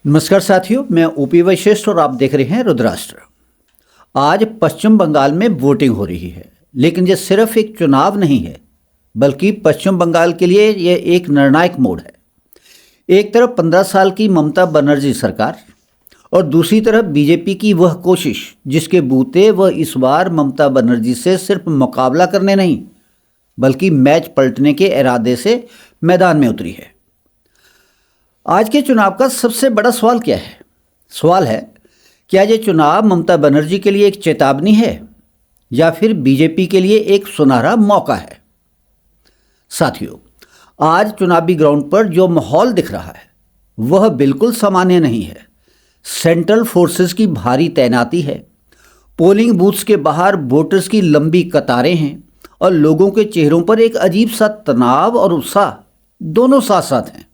नमस्कार साथियों, मैं ओपी वशिष्ठ और आप देख रहे हैं रुद्राष्ट्र। आज पश्चिम बंगाल में वोटिंग हो रही है, लेकिन ये सिर्फ एक चुनाव नहीं है, बल्कि पश्चिम बंगाल के लिए यह एक निर्णायक मोड़ है। एक तरफ 15 साल की ममता बनर्जी सरकार और दूसरी तरफ बीजेपी की वह कोशिश जिसके बूते वह इस बार ममता बनर्जी से सिर्फ मुकाबला करने नहीं, बल्कि मैच पलटने के इरादे से मैदान में उतरी है। आज के चुनाव का सबसे बड़ा सवाल क्या है? सवाल है, क्या ये चुनाव ममता बनर्जी के लिए एक चेतावनी है या फिर बीजेपी के लिए एक सुनहरा मौका है? साथियों, आज चुनावी ग्राउंड पर जो माहौल दिख रहा है वह बिल्कुल सामान्य नहीं है। सेंट्रल फोर्सेस की भारी तैनाती है, पोलिंग बूथ्स के बाहर वोटर्स की लंबी कतारें हैं और लोगों के चेहरों पर एक अजीब सा तनाव और उत्साह दोनों साथ साथ हैं।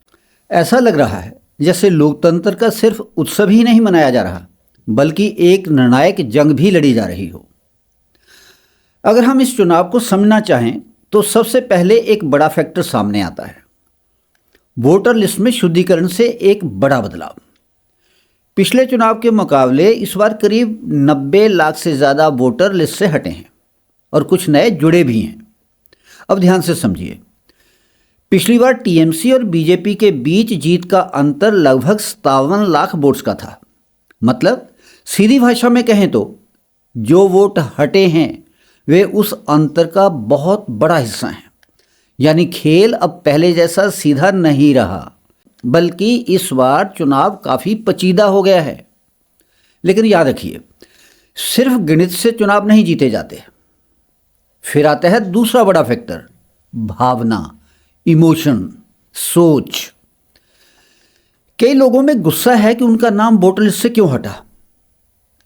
ऐसा लग रहा है जैसे लोकतंत्र का सिर्फ उत्सव ही नहीं मनाया जा रहा, बल्कि एक निर्णायक जंग भी लड़ी जा रही हो। अगर हम इस चुनाव को समझना चाहें तो सबसे पहले एक बड़ा फैक्टर सामने आता है, वोटर लिस्ट में शुद्धिकरण से एक बड़ा बदलाव। पिछले चुनाव के मुकाबले इस बार करीब 90 लाख से ज़्यादा वोटर लिस्ट से हटे हैं और कुछ नए जुड़े भी हैं। अब ध्यान से समझिए, पिछली बार टीएमसी और बीजेपी के बीच जीत का अंतर लगभग 57 लाख वोट्स का था। मतलब सीधी भाषा में कहें तो जो वोट हटे हैं वे उस अंतर का बहुत बड़ा हिस्सा हैं। यानी खेल अब पहले जैसा सीधा नहीं रहा, बल्कि इस बार चुनाव काफ़ी पेचीदा हो गया है। लेकिन याद रखिए, सिर्फ गणित से चुनाव नहीं जीते जाते। फिर आता है दूसरा बड़ा फैक्टर, भावना, इमोशन, सोच। कई लोगों में गुस्सा है कि उनका नाम वोटर लिस्ट से क्यों हटा।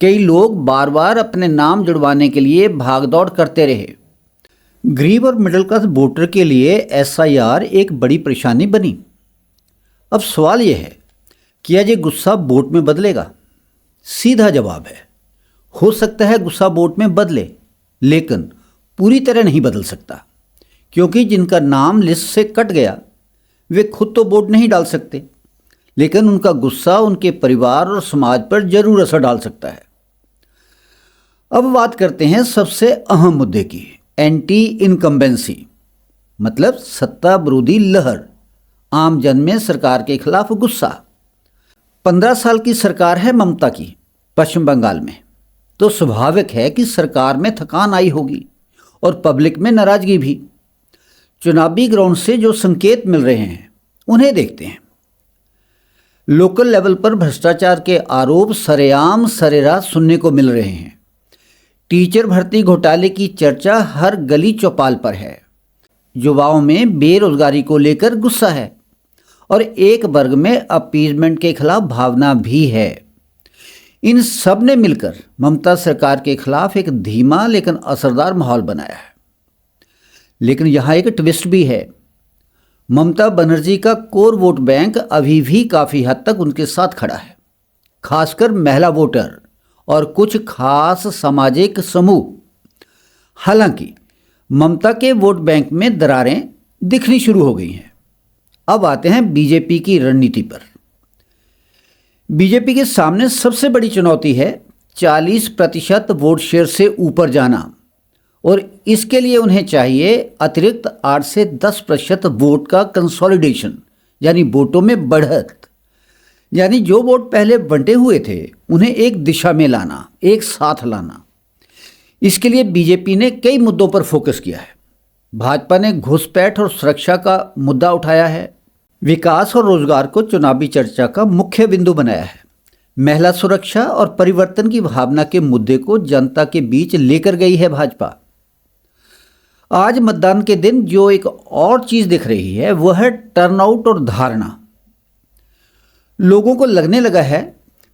कई लोग बार बार अपने नाम जुड़वाने के लिए भागदौड़ करते रहे। गरीब और मिडिल क्लास वोटर के लिए एसआईआर एक बड़ी परेशानी बनी। अब सवाल यह है, क्या ये गुस्सा वोट में बदलेगा? सीधा जवाब है, हो सकता है गुस्सा वोट में बदले, लेकिन पूरी तरह नहीं बदल सकता, क्योंकि जिनका नाम लिस्ट से कट गया वे खुद तो वोट नहीं डाल सकते, लेकिन उनका गुस्सा उनके परिवार और समाज पर जरूर असर डाल सकता है। अब बात करते हैं सबसे अहम मुद्दे की, एंटी इनकम्बेंसी, मतलब सत्ता विरोधी लहर। आम जन में सरकार के खिलाफ गुस्सा। 15 साल की सरकार है ममता की पश्चिम बंगाल में, तो स्वाभाविक है कि सरकार में थकान आई होगी और पब्लिक में नाराजगी भी। चुनावी ग्राउंड से जो संकेत मिल रहे हैं उन्हें देखते हैं। लोकल लेवल पर भ्रष्टाचार के आरोप सरेआम सरेराह सुनने को मिल रहे हैं। टीचर भर्ती घोटाले की चर्चा हर गली चौपाल पर है। युवाओं में बेरोजगारी को लेकर गुस्सा है और एक वर्ग में अपीजमेंट के खिलाफ भावना भी है। इन सब ने मिलकर ममता सरकार के खिलाफ एक धीमा लेकिन असरदार माहौल बनाया है। लेकिन यहाँ एक ट्विस्ट भी है, ममता बनर्जी का कोर वोट बैंक अभी भी काफ़ी हद तक उनके साथ खड़ा है, खासकर महिला वोटर और कुछ खास सामाजिक समूह। हालांकि ममता के वोट बैंक में दरारें दिखनी शुरू हो गई हैं। अब आते हैं बीजेपी की रणनीति पर। बीजेपी के सामने सबसे बड़ी चुनौती है 40% वोट शेयर से ऊपर जाना, और इसके लिए उन्हें चाहिए अतिरिक्त 8 से 10% वोट का कंसोलिडेशन, यानी वोटों में बढ़त। यानी जो वोट पहले बंटे हुए थे उन्हें एक दिशा में लाना, एक साथ लाना। इसके लिए बीजेपी ने कई मुद्दों पर फोकस किया है। भाजपा ने घुसपैठ और सुरक्षा का मुद्दा उठाया है, विकास और रोजगार को चुनावी चर्चा का मुख्य बिंदु बनाया है, महिला सुरक्षा और परिवर्तन की भावना के मुद्दे को जनता के बीच लेकर गई है भाजपा। आज मतदान के दिन जो एक और चीज़ दिख रही है वह है टर्नआउट और धारणा। लोगों को लगने लगा है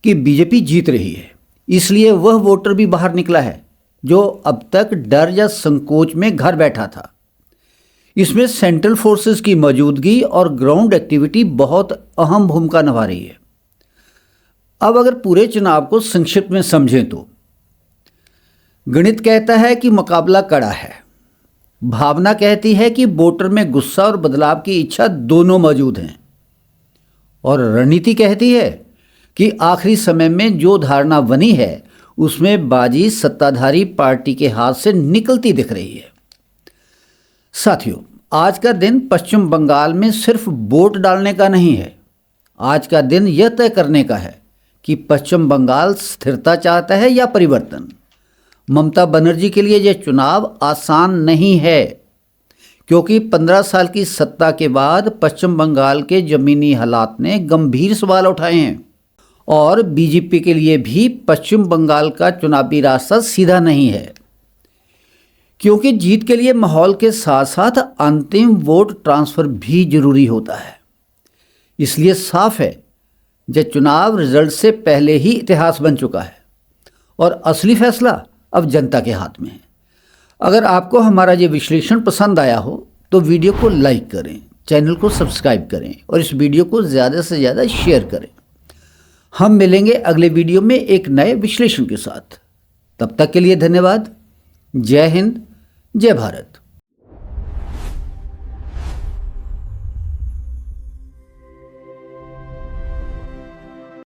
कि बीजेपी जीत रही है, इसलिए वह वोटर भी बाहर निकला है जो अब तक डर या संकोच में घर बैठा था। इसमें सेंट्रल फोर्सेस की मौजूदगी और ग्राउंड एक्टिविटी बहुत अहम भूमिका निभा रही है। अब अगर पूरे चुनाव को संक्षिप्त में समझें तो गणित कहता है कि मुकाबला कड़ा है, भावना कहती है कि वोटर में गुस्सा और बदलाव की इच्छा दोनों मौजूद हैं, और रणनीति कहती है कि आखिरी समय में जो धारणा बनी है उसमें बाजी सत्ताधारी पार्टी के हाथ से निकलती दिख रही है। साथियों, आज का दिन पश्चिम बंगाल में सिर्फ वोट डालने का नहीं है। आज का दिन यह तय करने का है कि पश्चिम बंगाल स्थिरता चाहता है या परिवर्तन। ममता बनर्जी के लिए यह चुनाव आसान नहीं है, क्योंकि 15 साल की सत्ता के बाद पश्चिम बंगाल के जमीनी हालात ने गंभीर सवाल उठाए हैं और बीजेपी के लिए भी पश्चिम बंगाल का चुनावी रास्ता सीधा नहीं है, क्योंकि जीत के लिए माहौल के साथ साथ अंतिम वोट ट्रांसफ़र भी जरूरी होता है। इसलिए साफ है कि चुनाव रिजल्ट से पहले ही इतिहास बन चुका है और असली फैसला अब जनता के हाथ में है। अगर आपको हमारा ये विश्लेषण पसंद आया हो तो वीडियो को लाइक करें, चैनल को सब्सक्राइब करें और इस वीडियो को ज़्यादा से ज़्यादा शेयर करें। हम मिलेंगे अगले वीडियो में एक नए विश्लेषण के साथ। तब तक के लिए धन्यवाद। जय हिंद, जय भारत।